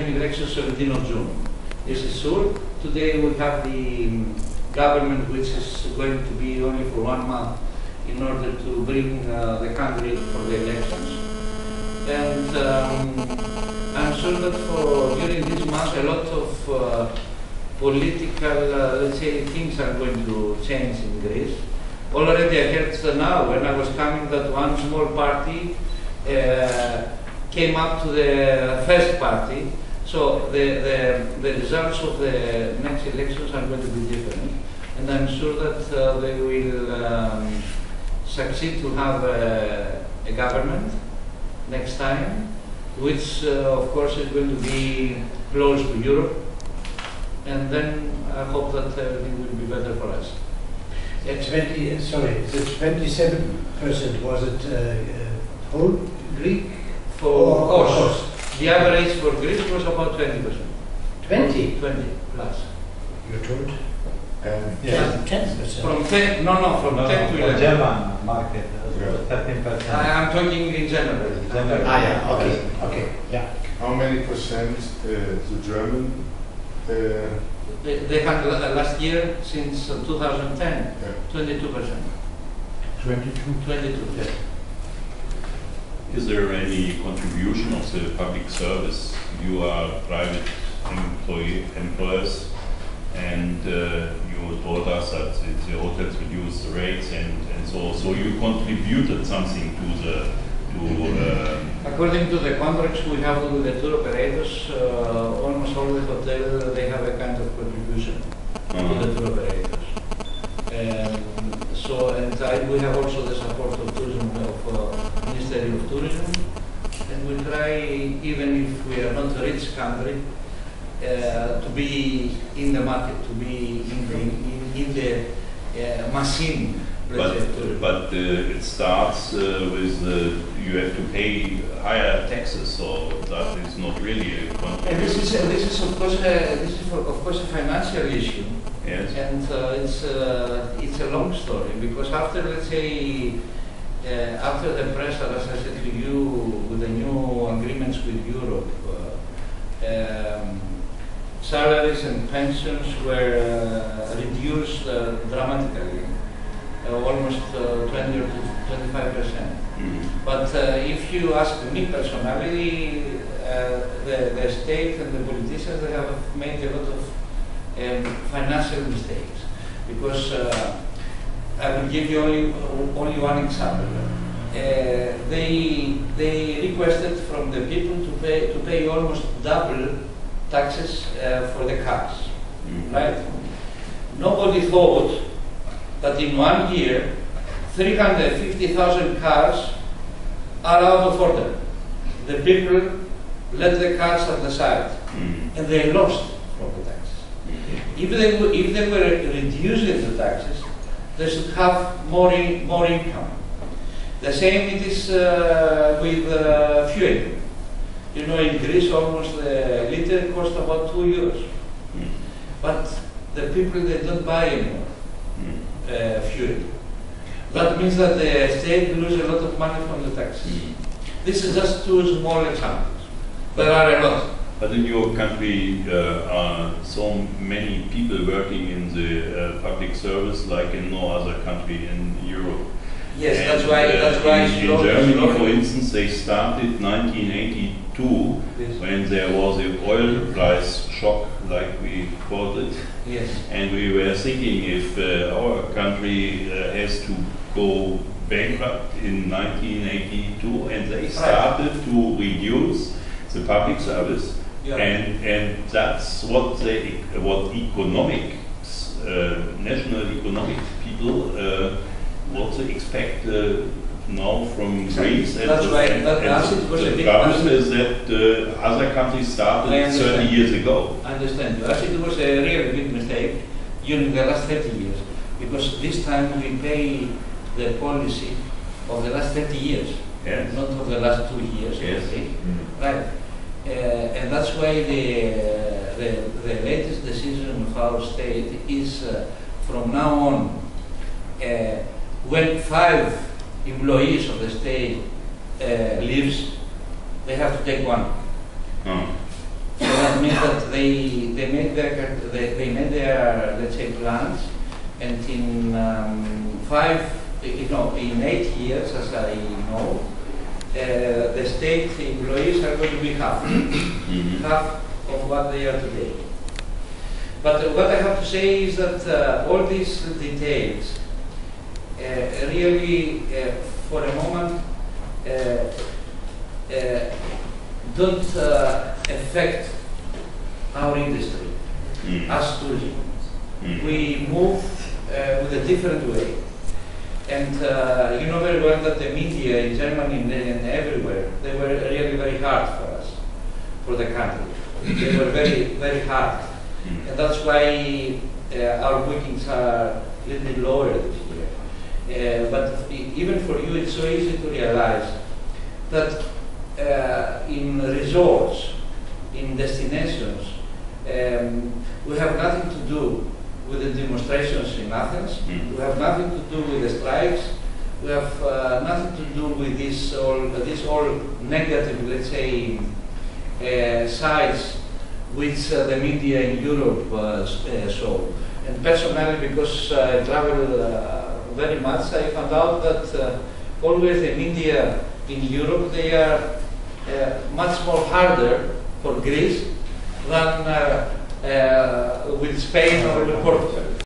European elections 17 of June. This is sure. Today we have the government which is going to be only for 1 month in order to bring the country for the elections. And I'm sure that during this month a lot of political, let's say, things are going to change in Greece. Already I heard now when I was coming that one small party came up to the first party. So the results of the next elections are going to be different. And I'm sure that they will succeed to have a government next time, which of course is going to be close to Europe. And then I hope that everything will be better for us. The 27% was it whole Greek? For costs. The average for Greece was about 20%. 20? 20 plus. You're told? Yes. 10%. From 10, no, from 10 to 11. German market, 13%. I'm talking in general. Yeah, okay, yeah. How many percent the German? They had last year, since 2010, 22%. 22, yes. Is there any contribution of the public service? You are private employers, and you told us that the hotels reduced the rates, and so you contributed something to the according to the contracts we have with the tour operators, almost all the hotels they have a kind of contribution to the tour operators. We have also the support of tourism of Ministry of Tourism, and we try, even if we are not a rich country, to be in the market, to be in the machine. But it starts with you have to pay higher taxes, so that is not really a contribution. And this is of course a financial issue. Yes. And it's a long story, because after, let's say, after the pressure, as I said to you, with the new agreements with Europe, salaries and pensions were reduced dramatically, almost 20 or 25%. But if you ask me personally, the state and the politicians, they have made a lot of financial mistakes, because I will give you only one example. They requested from the people to pay almost double taxes for the cars, right? Nobody thought that in 1 year 350,000 cars are out of order. The people let the cars at the side, and they lost from the taxes. If they were reducing the taxes, they should have more income. The same it is with fuel. You know, in Greece almost the liter costs about €2. But the people, they don't buy anymore fuel. That means that the state loses a lot of money from the taxes. This is just two small examples. There are a lot. But in your country are so many people working in the public service like in no other country in Europe. Yes, and that's why in Germany, for instance, they started 1982 when there was an oil price shock, like we called it. Yes. And we were thinking if our country has to go bankrupt in 1982, and they started to reduce the public service. Yeah. And that's what economics, national economic people, what they expect now from Greece. That's right. The problem is that other countries started 30 years ago. I understand you. Actually, it was a really big mistake during the last 30 years, because this time we pay the policy of the last 30 years, yes, not of the last 2 years. Yes. Right. And that's why the latest decision of our state is from now on, when 5 employees of the state leaves, they have to take 1. Oh. So That means that they made their let's say plans, and in in 8 years, as I know, the state employees are going to be half of what they are today. But what I have to say is that all these details really, for a moment, don't affect our industry as tourism. We move with a different way. And you know very well that the media in Germany and everywhere, they were really very hard for us, for the country. They were very, very hard. And that's why our bookings are a little bit lower this year. But even for you, it's so easy to realize that in resorts, in destinations, we have nothing to do with the demonstrations in Athens. We have nothing to do with the strikes. We have nothing to do with this all negative, let's say, sides which the media in Europe show. And personally, because I travel very much, I found out that always the media in Europe, they are much more harder for Greece than with Spain or with Portugal.